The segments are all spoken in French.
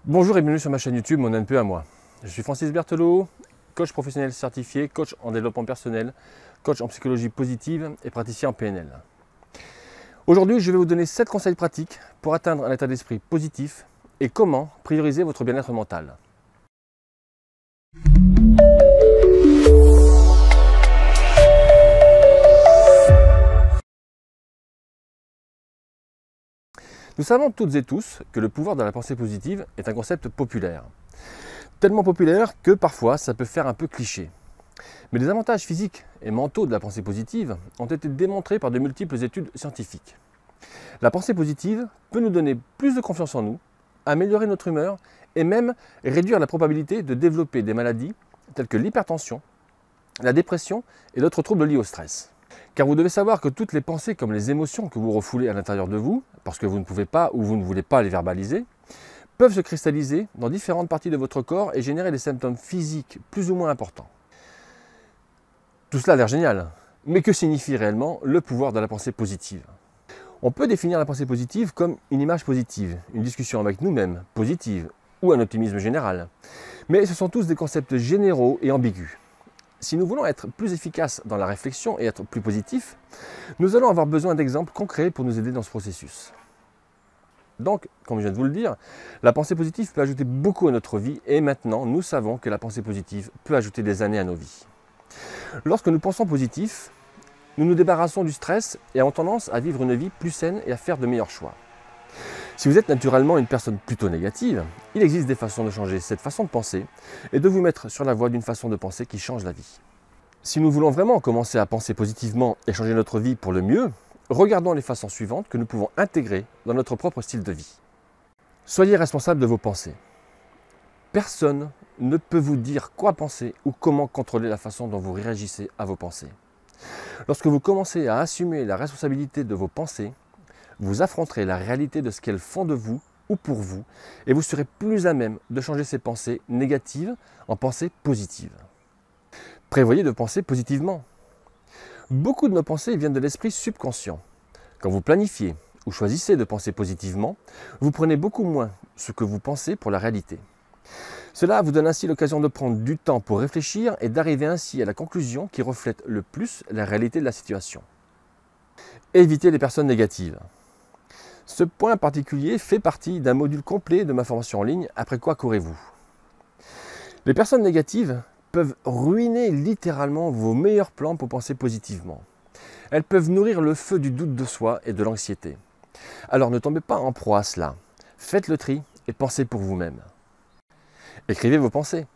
Bonjour et bienvenue sur ma chaîne YouTube Mon NPE à moi. Je suis Francis Berthelot, coach professionnel certifié, coach en développement personnel, coach en psychologie positive et praticien en PNL. Aujourd'hui, je vais vous donner 7 conseils pratiques pour atteindre un état d'esprit positif et comment prioriser votre bien-être mental. Nous savons toutes et tous que le pouvoir de la pensée positive est un concept populaire. Tellement populaire que parfois ça peut faire un peu cliché. Mais les avantages physiques et mentaux de la pensée positive ont été démontrés par de multiples études scientifiques. La pensée positive peut nous donner plus de confiance en nous, améliorer notre humeur et même réduire la probabilité de développer des maladies telles que l'hypertension, la dépression et d'autres troubles liés au stress. Car vous devez savoir que toutes les pensées comme les émotions que vous refoulez à l'intérieur de vous, parce que vous ne pouvez pas ou vous ne voulez pas les verbaliser, peuvent se cristalliser dans différentes parties de votre corps et générer des symptômes physiques plus ou moins importants. Tout cela a l'air génial, mais que signifie réellement le pouvoir de la pensée positive? On peut définir la pensée positive comme une image positive, une discussion avec nous-mêmes positive ou un optimisme général. Mais ce sont tous des concepts généraux et ambigus. Si nous voulons être plus efficaces dans la réflexion et être plus positifs, nous allons avoir besoin d'exemples concrets pour nous aider dans ce processus. Donc, comme je viens de vous le dire, la pensée positive peut ajouter beaucoup à notre vie et maintenant, nous savons que la pensée positive peut ajouter des années à nos vies. Lorsque nous pensons positif, nous nous débarrassons du stress et avons tendance à vivre une vie plus saine et à faire de meilleurs choix. Si vous êtes naturellement une personne plutôt négative, il existe des façons de changer cette façon de penser et de vous mettre sur la voie d'une façon de penser qui change la vie. Si nous voulons vraiment commencer à penser positivement et changer notre vie pour le mieux, regardons les façons suivantes que nous pouvons intégrer dans notre propre style de vie. Soyez responsable de vos pensées. Personne ne peut vous dire quoi penser ou comment contrôler la façon dont vous réagissez à vos pensées. Lorsque vous commencez à assumer la responsabilité de vos pensées, vous affronterez la réalité de ce qu'elles font de vous ou pour vous et vous serez plus à même de changer ces pensées négatives en pensées positives. Prévoyez de penser positivement. Beaucoup de nos pensées viennent de l'esprit subconscient. Quand vous planifiez ou choisissez de penser positivement, vous prenez beaucoup moins ce que vous pensez pour la réalité. Cela vous donne ainsi l'occasion de prendre du temps pour réfléchir et d'arriver ainsi à la conclusion qui reflète le plus la réalité de la situation. Évitez les personnes négatives. Ce point particulier fait partie d'un module complet de ma formation en ligne « Après quoi courez-vous ». Les personnes négatives peuvent ruiner littéralement vos meilleurs plans pour penser positivement. Elles peuvent nourrir le feu du doute de soi et de l'anxiété. Alors ne tombez pas en proie à cela. Faites le tri et pensez pour vous-même. Écrivez vos pensées.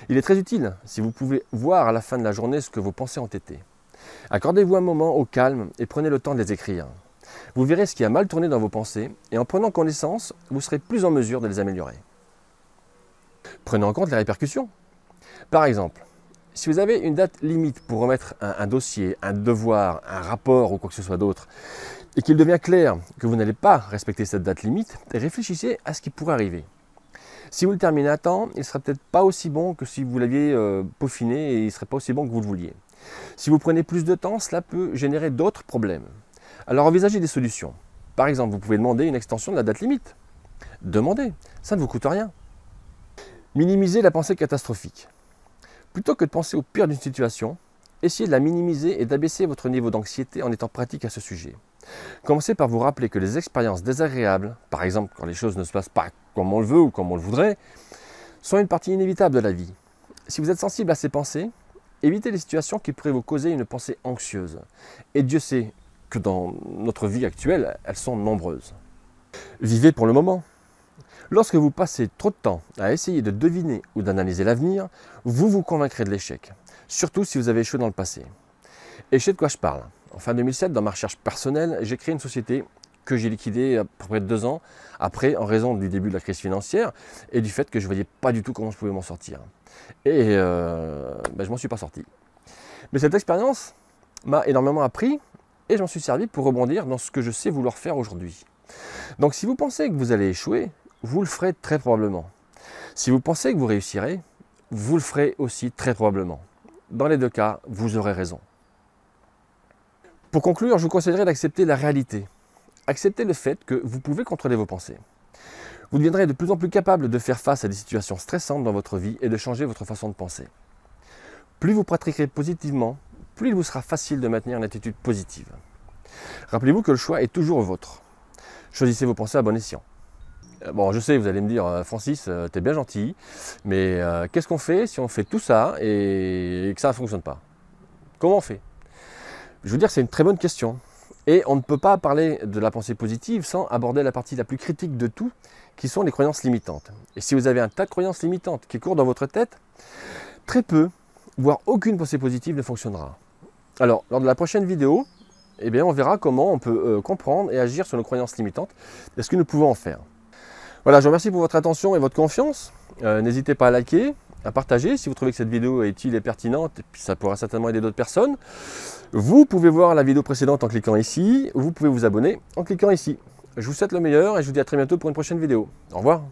Il est très utile si vous pouvez voir à la fin de la journée ce que vos pensées ont été. Accordez-vous un moment au calme et prenez le temps de les écrire. Vous verrez ce qui a mal tourné dans vos pensées et en prenant connaissance, vous serez plus en mesure de les améliorer. Prenez en compte les répercussions. Par exemple, si vous avez une date limite pour remettre un dossier, un devoir, un rapport ou quoi que ce soit d'autre, et qu'il devient clair que vous n'allez pas respecter cette date limite, réfléchissez à ce qui pourrait arriver. Si vous le terminez à temps, il ne sera peut-être pas aussi bon que si vous l'aviez peaufiné et il ne serait pas aussi bon que vous le vouliez. Si vous prenez plus de temps, cela peut générer d'autres problèmes. Alors envisagez des solutions. Par exemple, vous pouvez demander une extension de la date limite. Demandez, ça ne vous coûte rien. Minimisez la pensée catastrophique. Plutôt que de penser au pire d'une situation, essayez de la minimiser et d'abaisser votre niveau d'anxiété en étant pratique à ce sujet. Commencez par vous rappeler que les expériences désagréables, par exemple quand les choses ne se passent pas comme on le veut ou comme on le voudrait, sont une partie inévitable de la vie. Si vous êtes sensible à ces pensées, évitez les situations qui pourraient vous causer une pensée anxieuse. Et Dieu sait que dans notre vie actuelle, elles sont nombreuses. Vivez pour le moment. Lorsque vous passez trop de temps à essayer de deviner ou d'analyser l'avenir, vous vous convaincrez de l'échec, surtout si vous avez échoué dans le passé. Et je sais de quoi je parle. En fin 2007, dans ma recherche personnelle, j'ai créé une société que j'ai liquidée à peu près 2 ans après, en raison du début de la crise financière et du fait que je ne voyais pas du tout comment je pouvais m'en sortir. Et je ne m'en suis pas sorti. Mais cette expérience m'a énormément appris et je m'en suis servi pour rebondir dans ce que je sais vouloir faire aujourd'hui. Donc si vous pensez que vous allez échouer, vous le ferez très probablement. Si vous pensez que vous réussirez, vous le ferez aussi très probablement. Dans les deux cas, vous aurez raison. Pour conclure, je vous conseillerais d'accepter la réalité. Acceptez le fait que vous pouvez contrôler vos pensées. Vous deviendrez de plus en plus capable de faire face à des situations stressantes dans votre vie et de changer votre façon de penser. Plus vous pratiquerez positivement, plus il vous sera facile de maintenir une attitude positive. Rappelez-vous que le choix est toujours vôtre. Choisissez vos pensées à bon escient. Bon, je sais, vous allez me dire, Francis, t'es bien gentil, mais qu'est-ce qu'on fait si on fait tout ça et que ça ne fonctionne pas? Comment on fait? Je veux dire que c'est une très bonne question. Et on ne peut pas parler de la pensée positive sans aborder la partie la plus critique de tout, qui sont les croyances limitantes. Et si vous avez un tas de croyances limitantes qui courent dans votre tête, très peu, voire aucune pensée positive ne fonctionnera. Alors, lors de la prochaine vidéo, eh bien, on verra comment on peut comprendre et agir sur nos croyances limitantes et ce que nous pouvons en faire. Voilà, je vous remercie pour votre attention et votre confiance. N'hésitez pas à liker, à partager si vous trouvez que cette vidéo est utile et pertinente, et puis ça pourra certainement aider d'autres personnes. Vous pouvez voir la vidéo précédente en cliquant ici, ou vous pouvez vous abonner en cliquant ici. Je vous souhaite le meilleur et je vous dis à très bientôt pour une prochaine vidéo. Au revoir.